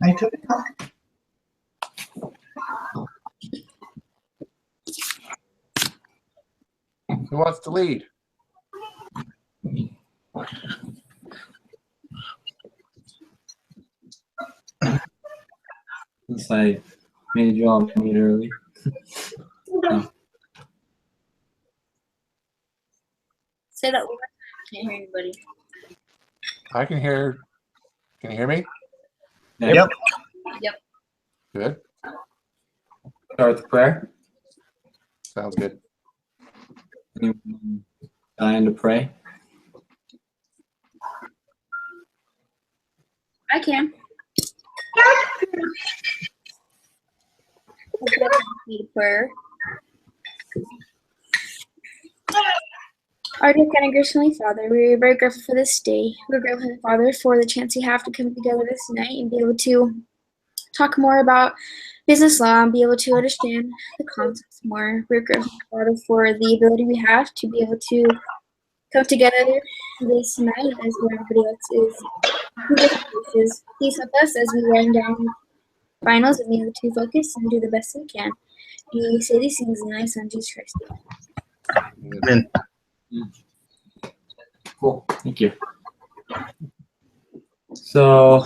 I took it out. Who wants to lead? Since I made you all meet early. Say that one more time. I can't hear anybody. I can hear. Can you hear me? Yep. Yep. Good. Start with prayer. Sounds good. Anyone dying to pray? I can. Need a prayer. Our dear kind and gracious Heavenly Father, we're very grateful for this day. We're grateful, Heavenly Father, for the chance we have to come together this night and be able to talk more about business law and be able to understand the concepts more. We're grateful, Father, for the ability we have to be able to come together this night as where everybody else is. Please help us as we wind down finals and be able to focus and do the best we can. And we say these things in the name of Son, Jesus Christ. Amen. Cool. Thank you. So,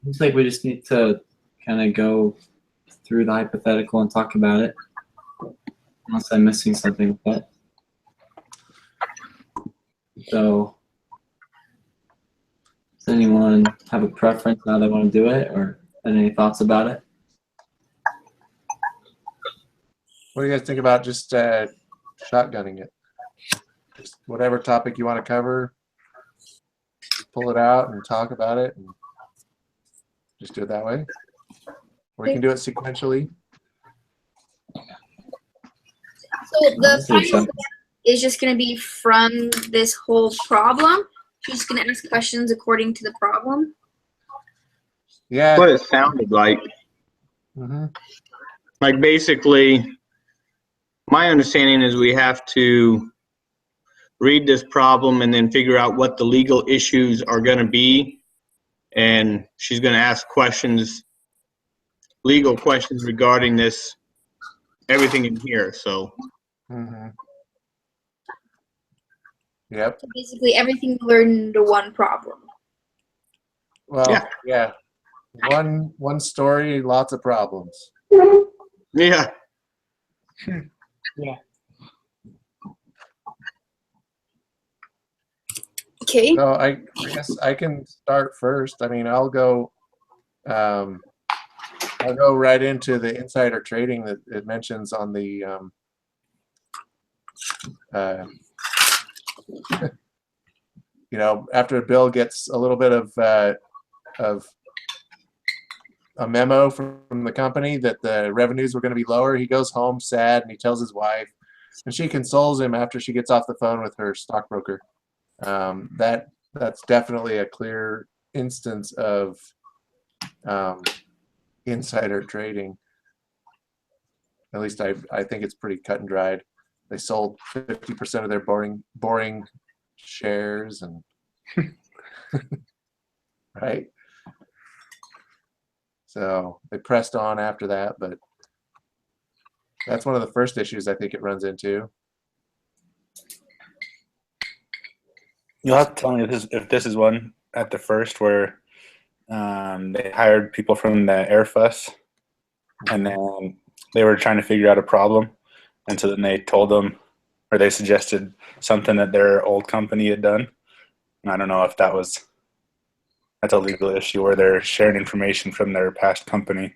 looks like we just need to kind of go through the hypothetical and talk about it. Unless I'm missing something with that. So, does anyone have a preference how they want to do it, or any thoughts about it? What do you guys think about just shotgunning it? Just whatever topic you want to cover, pull it out and talk about it, and just do it that way. Or you can do it sequentially. So the Honestly, final is just going to be from this whole problem. She's just going to ask questions according to the problem. Yeah. What it sounded like. Mm-hmm. Like basically, my understanding is we have to read this problem and then figure out what the legal issues are going to be. And she's going to ask questions, legal questions regarding this, everything in here. So, Mm-hmm. Yep. So basically, everything we learned into one problem. Well, yeah. One story, lots of problems. yeah. Okay. So I guess I can start first. I mean, I'll go right into the insider trading that it mentions on the you know, after Bill gets a little bit of a memo from the company that the revenues were going to be lower, he goes home sad and he tells his wife, and she consoles him after she gets off the phone with her stockbroker. That's definitely a clear instance of insider trading. At least I think it's pretty cut and dried. They sold 50% of their boring shares, and right. So they pressed on after that, but that's one of the first issues I think it runs into. You'll have to tell me if this is one at the first where they hired people from the Airbus, and then they were trying to figure out a problem, and so then they told them, or they suggested something that their old company had done. And I don't know if that's a legal issue where they're sharing information from their past company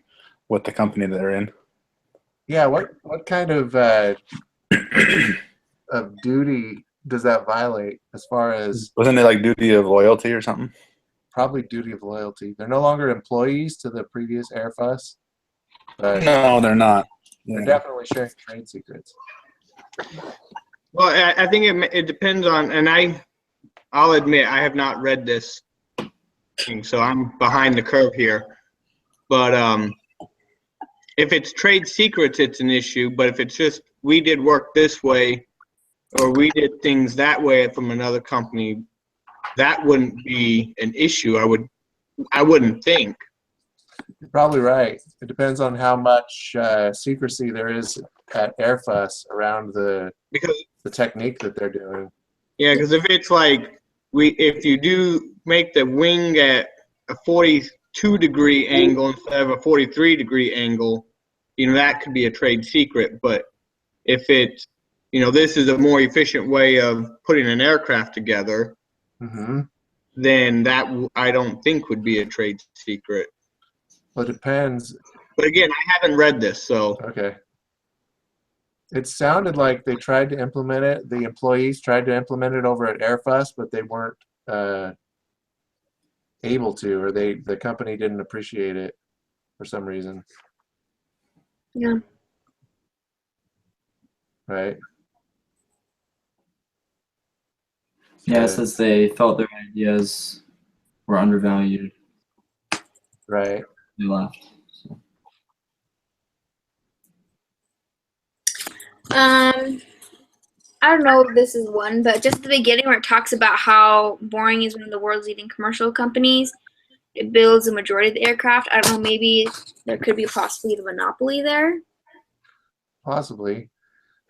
with the company that they're in. Yeah, what kind of duty does that violate as far as? Wasn't it like duty of loyalty or something? Probably duty of loyalty. They're no longer employees to the previous Airbus, but No, they're not. they're Yeah. definitely sharing trade secrets. Well, I think it depends on, and I'll admit I have not read this thing, so I'm behind the curve here. But if it's trade secrets, it's an issue. But if it's just we did work this way, or we did things that way from another company, that wouldn't be an issue. I wouldn't think. You're probably right. It depends on how much secrecy there is at Airbus around the Because technique that they're doing. yeah, because if it's like if you do make the wing at a 42-degree angle instead of a 43-degree angle, that could be a trade secret. But if it's, this is a more efficient way of putting an aircraft together, Mm-hmm. then that I don't think would be a trade secret. Well, it depends. But again, I haven't read this, so Okay. It sounded like they tried to implement it. The employees tried to implement it over at Airfuss, but they weren't able to, or the company didn't appreciate it for some reason. Yeah. Right? Yeah, it says they felt their ideas were undervalued. Right. They left. So. I don't know if this is one, but just at the beginning where it talks about how Boeing is one of the world's leading commercial companies, it builds a majority of the aircraft. I don't know, maybe there could be possibly a monopoly there. Possibly.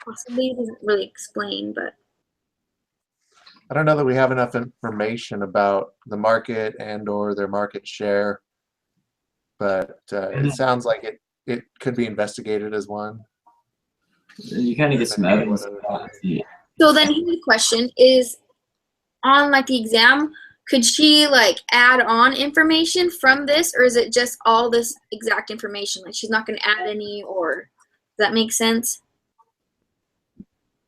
Possibly, it doesn't really explain, but I don't know that we have enough information about the market and or their market share, but it sounds like it could be investigated as one. You kind of get some evidence of that. so then here's the question is on like the exam, could she like add on information from this, or is it just all this exact information? Like she's not going to add any, or does that make sense?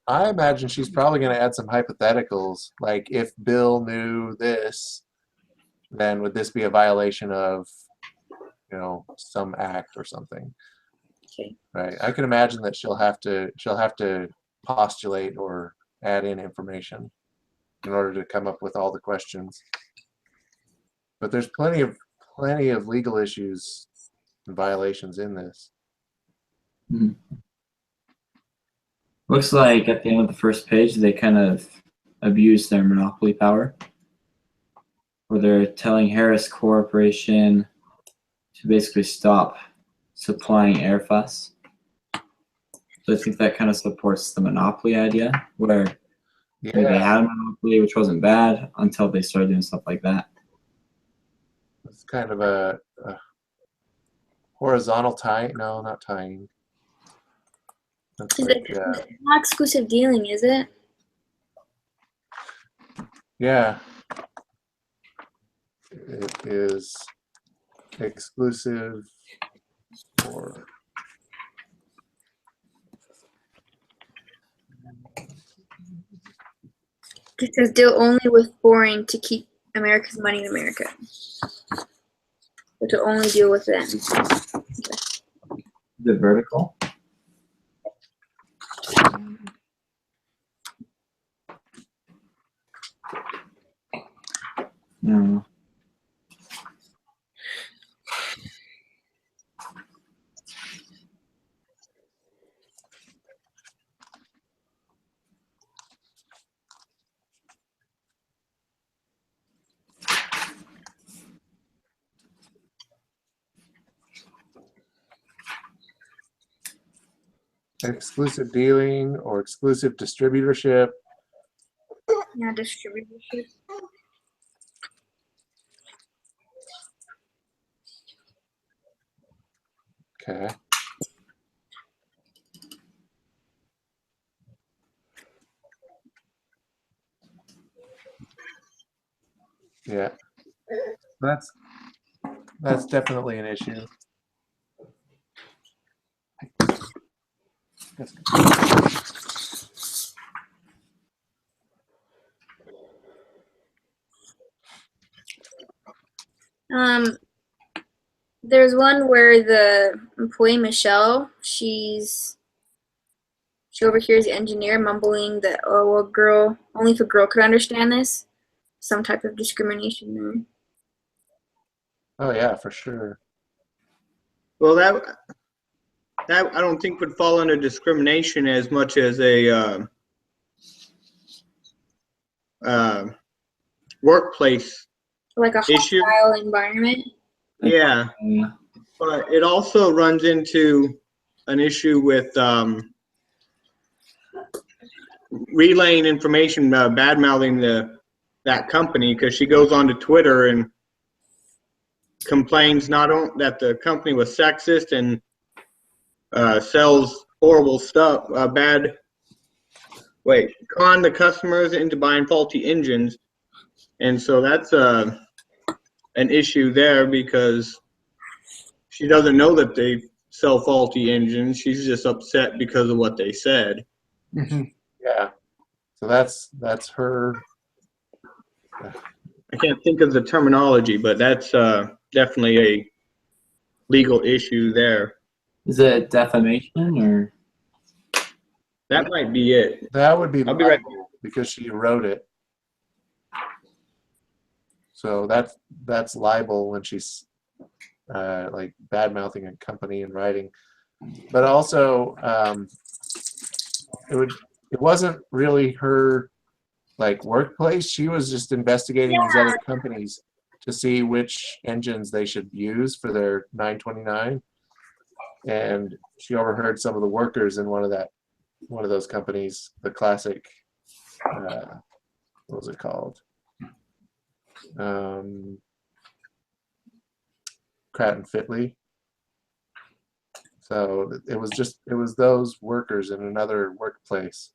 I imagine she's probably going to add some hypotheticals, like if Bill knew this, then would this be a violation of, some act or something? Okay. Right. I can imagine that she'll have to postulate or add in information in order to come up with all the questions. But there's plenty of legal issues and violations in this. Mm-hmm. Looks like at the end of the first page, they kind of abused their monopoly power, where they're telling Harris Corporation to basically stop supplying Airbus. So I think that kind of supports the monopoly idea, where they had a monopoly, which wasn't bad until they started doing stuff like that. It's kind of a horizontal tying. No, not tying. That's like, Not exclusive dealing, is it? yeah. It is exclusive for It says deal only with Boeing to keep America's money in America. Or to only deal with them. The vertical. No. exclusive dealing or exclusive distributorship. Yeah, distributorship. Okay. Yeah. That's definitely an issue. There's one where the employee Michelle, she overhears the engineer mumbling that, oh, well, girl, only if a girl could understand this. Some type of discrimination there. Oh yeah, for sure. Well, that I don't think would fall under discrimination as much as a workplace Like a issue. hostile environment. Yeah. But it also runs into an issue with relaying information, bad mouthing that company, because she goes onto Twitter and complains not only that the company was sexist and sells horrible stuff, con the customers into buying faulty engines. And so that's an issue there because she doesn't know that they sell faulty engines. She's just upset because of what they said. Yeah. So that's her. I can't think of the terminology, but that's definitely a legal issue there. Is it defamation or? That might be it. That would be I'll be right libel because she wrote it. So that's libel when she's like bad mouthing a company and writing. But also, it wasn't really her like workplace. She was just investigating these other companies to see which engines they should use for their 929. And she overheard some of the workers in one of those companies, the classic, what was it called? Pratt and Fitley. So it was those workers in another workplace.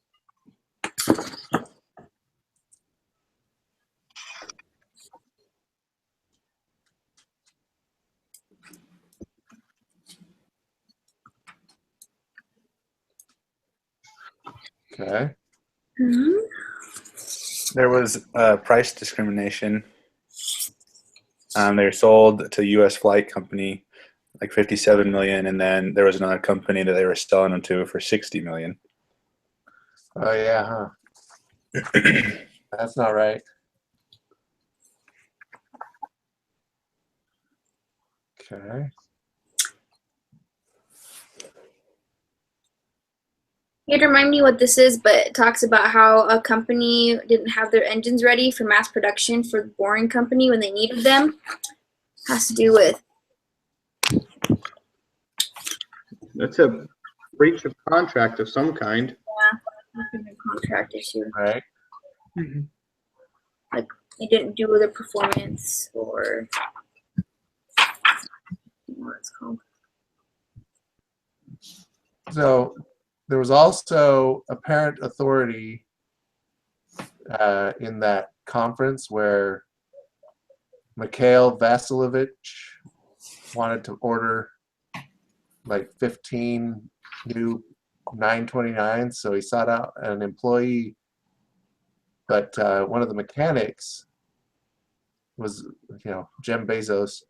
Okay. Mhm. There was price discrimination. They were sold to U.S. Flight Company, like $57 million, and then there was another company that they were selling them to for $60 million. Oh yeah, huh? That's not right. Okay. You had to remind me what this is, but it talks about how a company didn't have their engines ready for mass production for the Boring Company when they needed them. Has to do with That's a breach of contract of some kind. contract issue. Right. They didn't do the performance or what it's called. So there was also apparent authority in that conference where Mikhail Vasilovich wanted to order like 15 new 929s. So he sought out an employee, but one of the mechanics was, Jem Bezos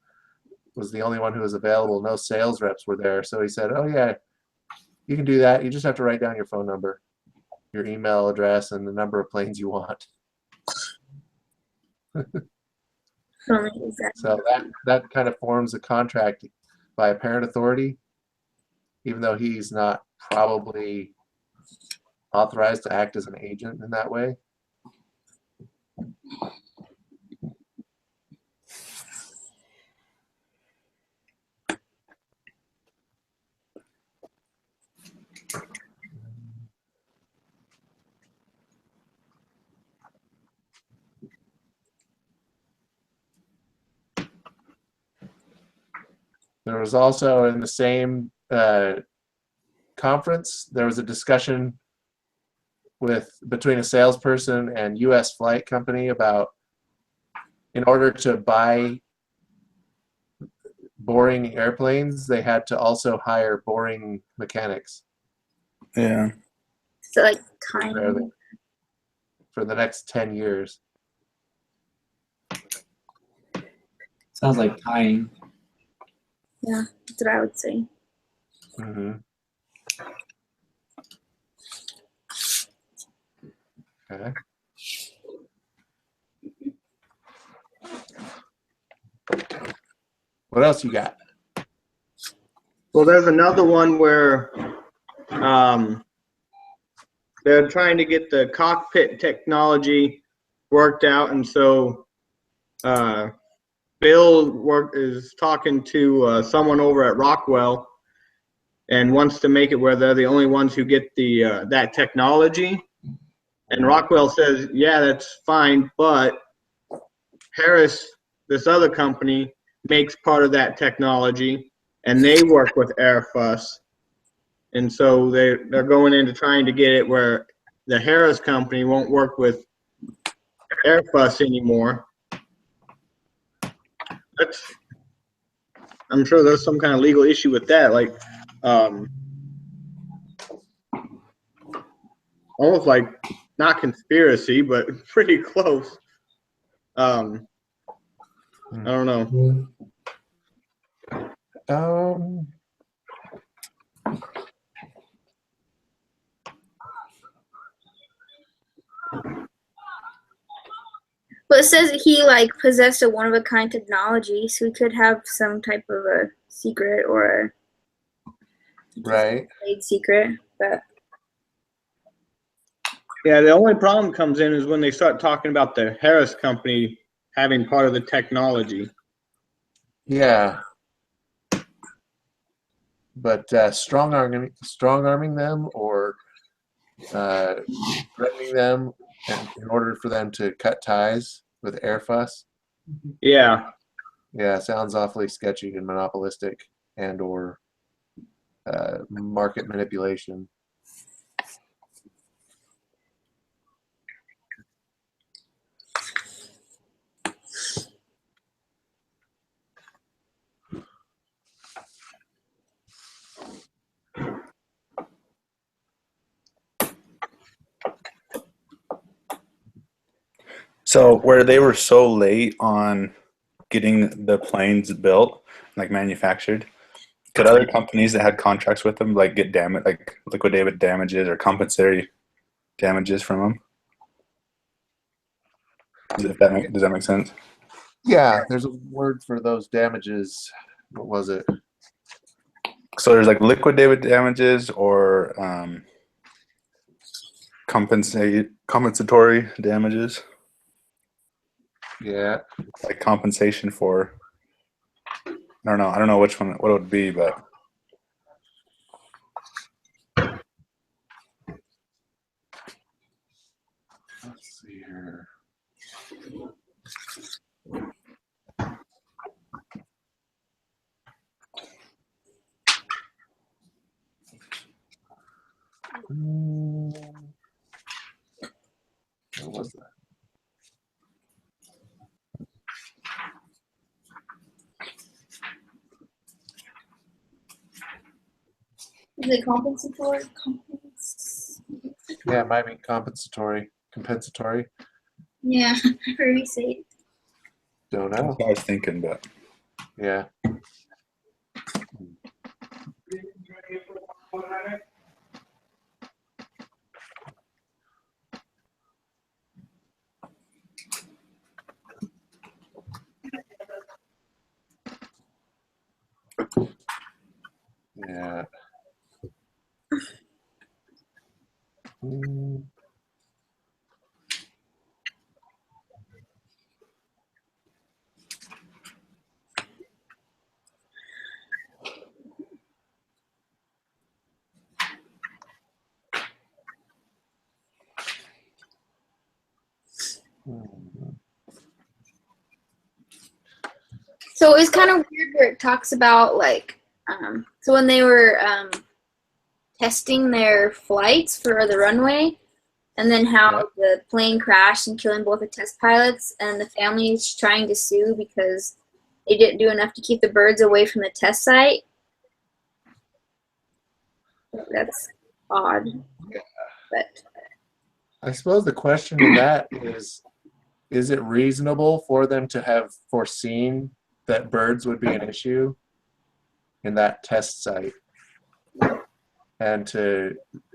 was the only one who was available. No sales reps were there. So he said, oh yeah, you can do that. You just have to write down your phone number, your email address, and the number of planes you want. So that kind of forms a contract by apparent authority, even though he's not probably authorized to act as an agent in that way. There was also in the same conference, there was a discussion between a salesperson and U.S. Flight Company about, in order to buy Boring airplanes, they had to also hire Boring mechanics. Yeah. So like time. For the next 10 years. Sounds like tying. Yeah, that's what I would say. Mm-hmm. Okay. What else you got? Well, there's another one where they're trying to get the cockpit technology worked out, and so Bill is talking to someone over at Rockwell and wants to make it where they're the only ones who get the that technology. And Rockwell says, yeah, that's fine, but Harris, this other company, makes part of that technology, and they work with Airbus. And so they're going into trying to get it where the Harris company won't work with Airbus anymore. I'm sure there's some kind of legal issue with that, like almost like not conspiracy, but pretty close. I don't know. But it says he like possessed a one-of-a-kind technology, so he could have some type of a secret or Right. trade secret. But Yeah, the only problem comes in is when they start talking about the Harris company having part of the technology. Yeah. But strong arming them or threatening them in order for them to cut ties with Airbus. Yeah. Yeah, sounds awfully sketchy and monopolistic and or market manipulation. So where they were so late on getting the planes built, like manufactured, could other companies that had contracts with them like get damage, like liquidated damages or compensatory damages from them? Does that make sense? Yeah, there's a word for those damages. What was it? So there's like liquidated damages or compensatory damages, Yeah. like compensation for. I don't know which one what it would be, but Let's see here. What was that? is it compensatory? Yeah, it might be compensatory. Yeah, I heard you say it. Don't that's know. what I was thinking. But Yeah. Yeah. So it's kind of weird where it talks about like, so when they were testing their flights for the runway, and then how Yep. the plane crashed and killing both the test pilots, and the family is trying to sue because they didn't do enough to keep the birds away from the test site. That's odd. But I suppose the question in that is it reasonable for them to have foreseen that birds would be an issue in that test site? And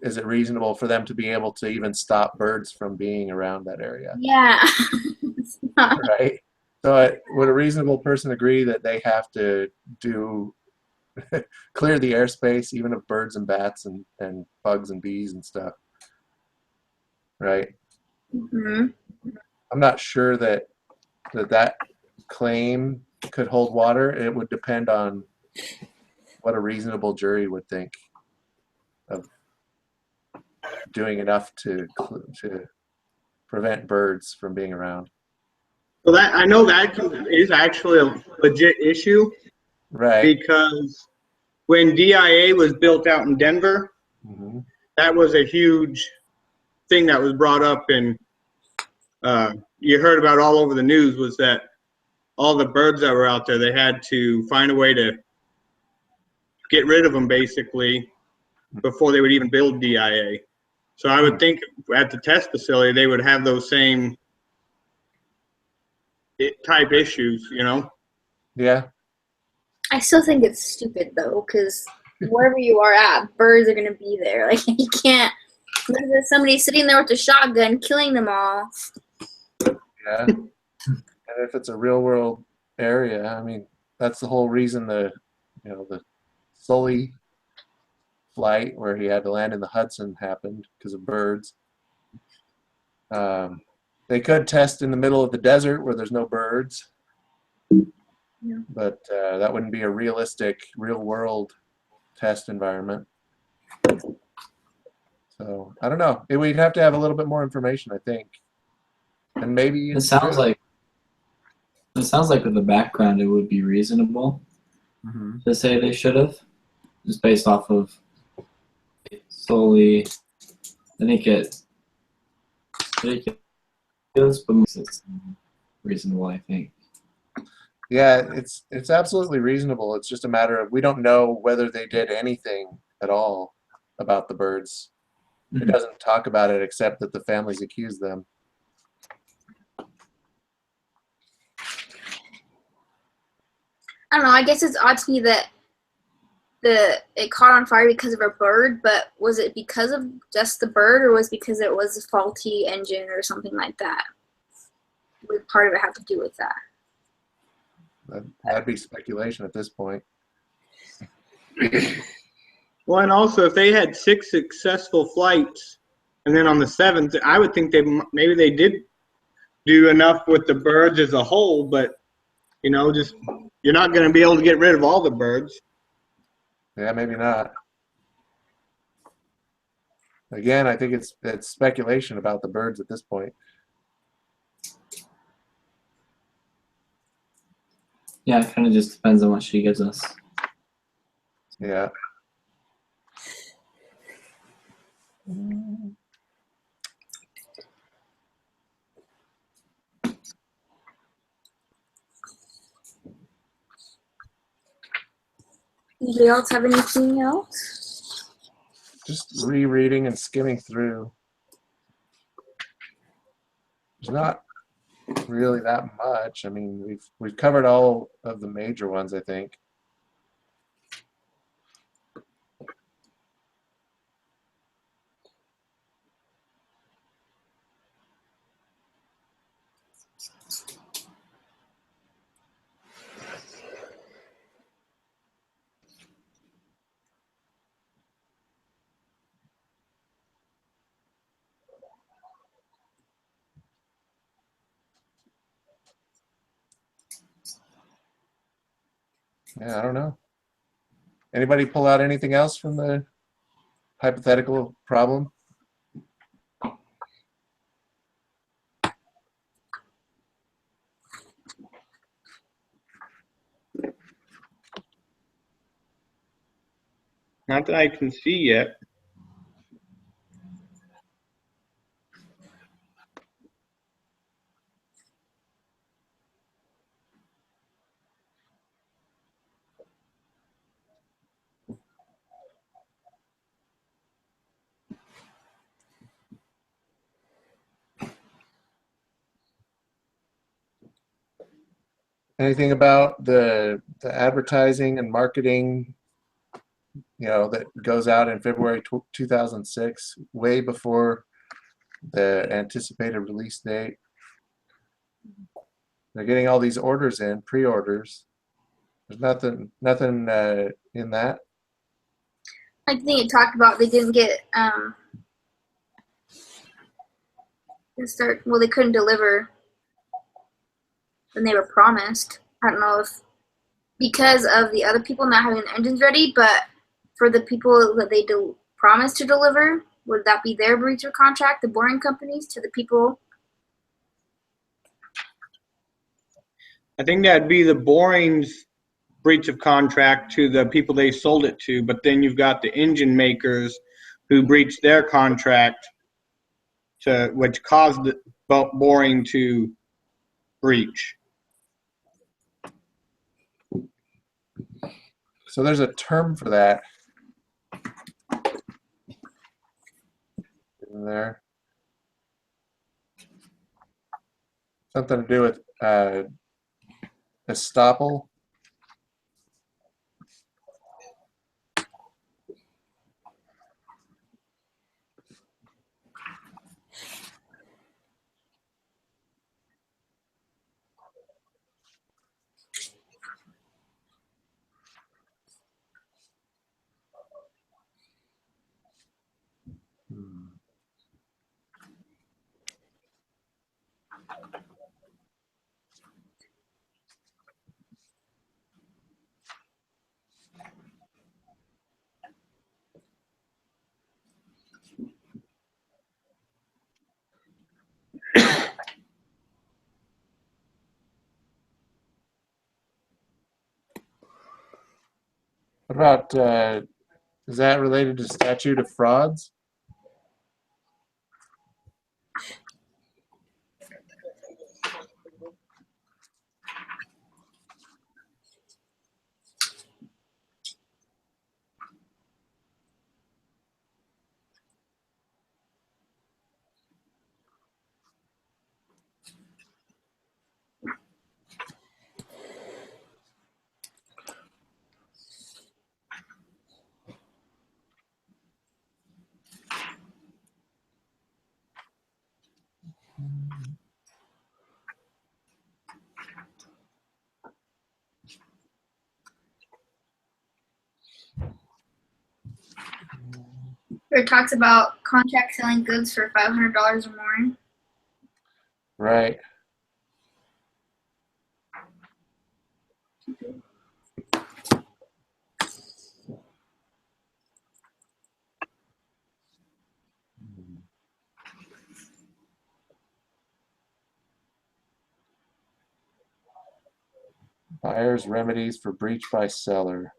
is it reasonable for them to be able to even stop birds from being around that area? yeah, it's not. Right? So would a reasonable person agree that they have to clear the airspace even of birds and bats and bugs and bees and stuff? Right? Mm-hmm. I'm not sure that claim could hold water. It would depend on what a reasonable jury would think of doing enough to prevent birds from being around. So that I know that is actually a legit issue Right. because when DIA was built out in Denver, Hmm. that was a huge thing that was brought up, and you heard about all over the news was that all the birds that were out there, they had to find a way to get rid of them basically before they would even build DIA. So I would think at the test facility they would have those same type issues, you know. Yeah. I still think it's stupid though, because wherever you are at, birds are gonna be there. Like you can't. There's somebody sitting there with a shotgun killing them all. Yeah. And if it's a real world area, I mean, that's the whole reason the Sully flight where he had to land in the Hudson happened because of birds. They could test in the middle of the desert where there's no birds, Yeah. but that wouldn't be a realistic, real world test environment. So I don't know. We'd have to have a little bit more information, I think, and maybe It sounds like with the background, it would be reasonable Mhm. to say they should have, just based off of solely. I think it's ridiculous, but it's reasonable. I think. Yeah, it's absolutely reasonable. It's just a matter of we don't know whether they did anything at all about the birds. It Mhm. doesn't talk about it except that the families accuse them. I don't know. I guess it's odd to me that it caught on fire because of a bird, but was it because of just the bird, or was it because it was a faulty engine or something like that? Would part of it have to do with that? That'd be speculation at this point. Well, and also if they had 6 successful flights, and then on the 7th, I would think maybe they did do enough with the birds as a whole, but just you're not going to be able to get rid of all the birds. Yeah, maybe not. Again, I think it's speculation about the birds at this point. Yeah, it kind of just depends on what she gives us. Yeah. Anybody else have anything else? Just rereading and skimming through. There's not really that much. I mean, we've covered all of the major ones, I think. Yeah, I don't know. Anybody pull out anything else from the hypothetical problem? Not that I can see yet. Anything about the advertising and marketing, that goes out in February 2006, way before the anticipated release date? They're getting all these orders in, pre-orders. There's nothing in that. I think it talked about they didn't get they couldn't deliver when they were promised. I don't know if because of the other people not having the engines ready, but for the people that they promised to deliver, would that be their breach of contract, the boring companies, to the people? I think that'd be the Boring's breach of contract to the people they sold it to, but then you've got the engine makers who breached their contract to, which caused the Boring to breach. So there's a term for that in there. Something to do with estoppel. What about, is that related to statute of frauds? It talks about contract selling goods for $500 or more. Right. Buyer's remedies for breach by seller.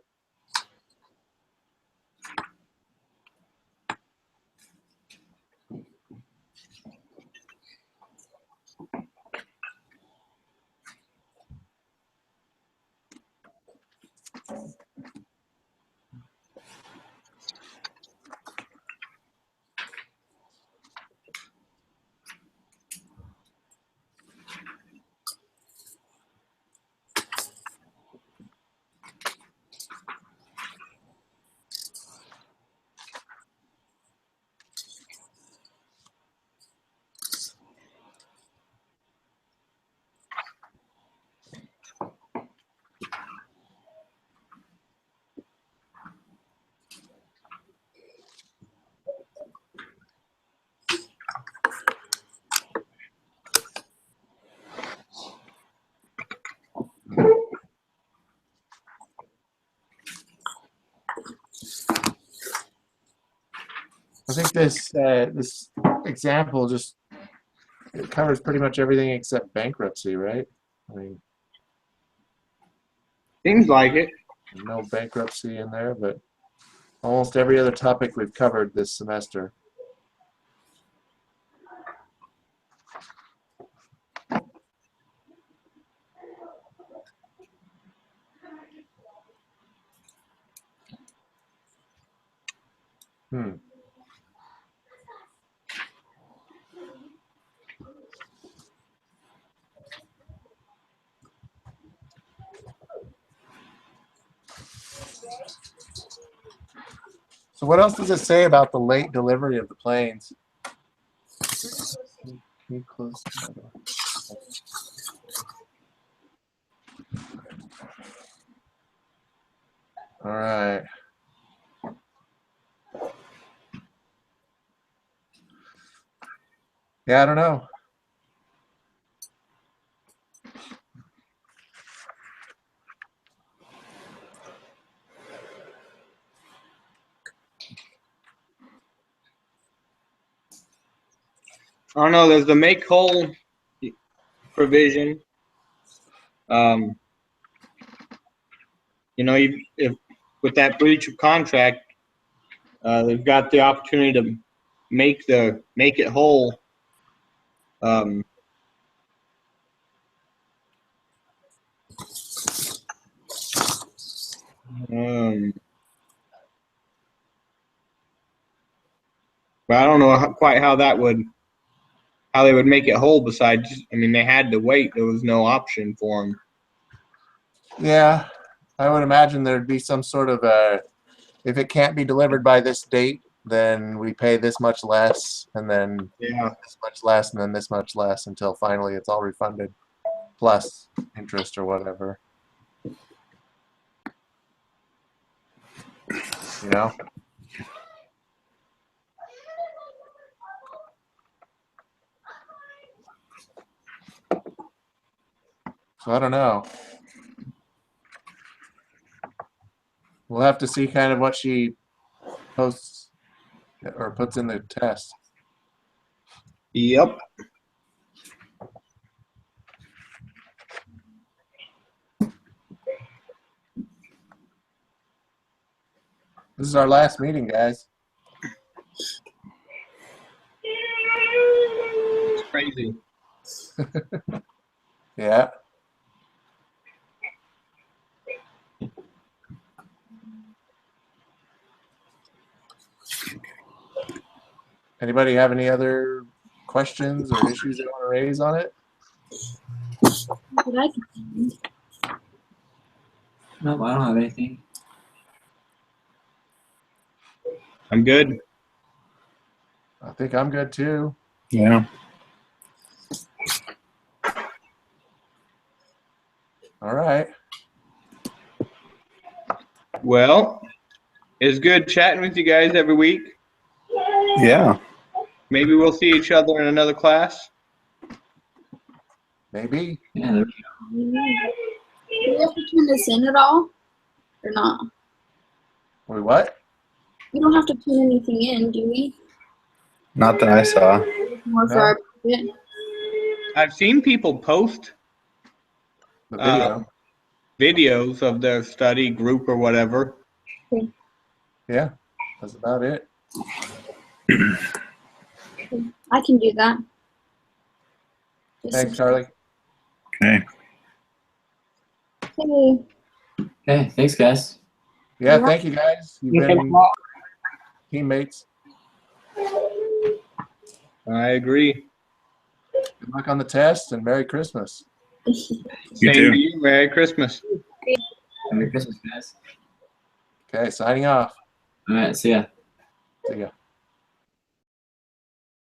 I think this example just it covers pretty much everything except bankruptcy, right? I mean, Seems like it. no bankruptcy in there, but almost every other topic we've covered this semester. Hmm. So what else does it say about the late delivery of the planes? Can you close the door? All right. Yeah, I don't know. I don't know, there's the make whole provision. You know, if with that breach of contract, they've got the opportunity to make it whole. But I don't know quite how they would make it whole. Besides, I mean, they had to wait. There was no option for them. Yeah, I would imagine there'd be some sort of if it can't be delivered by this date, then we pay this much less, and then Yeah. this much less, and then this much less until finally it's all refunded, plus interest or whatever. You know? So I don't know. We'll have to see kind of what she posts or puts in the test. Yep. This is our last meeting, guys. It's crazy. Yeah. Anybody have any other questions or issues they want to raise on it? But I can. No, I don't have anything. I'm good. I think I'm good too. Yeah. All right. Well, it's good chatting with you guys every week. Yeah. Maybe we'll see each other in another class. Maybe. Yeah, there Do we have to turn this in at all? Or not? Wait, what? We don't have to turn anything in, do we? Not that I saw. More for No. our budget. I've seen people post The video. videos of their study group or whatever. Yeah. That's about it. I can do that. Just- Thanks, Charlie. Okay. Okay. Okay, thanks, guys. Yeah, Yeah. thank you guys. You've been teammates. I agree. Good luck on the test and Merry Christmas. Same too. to you. Merry Christmas. Merry Christmas, guys. Okay, signing off. All right, see ya. See ya.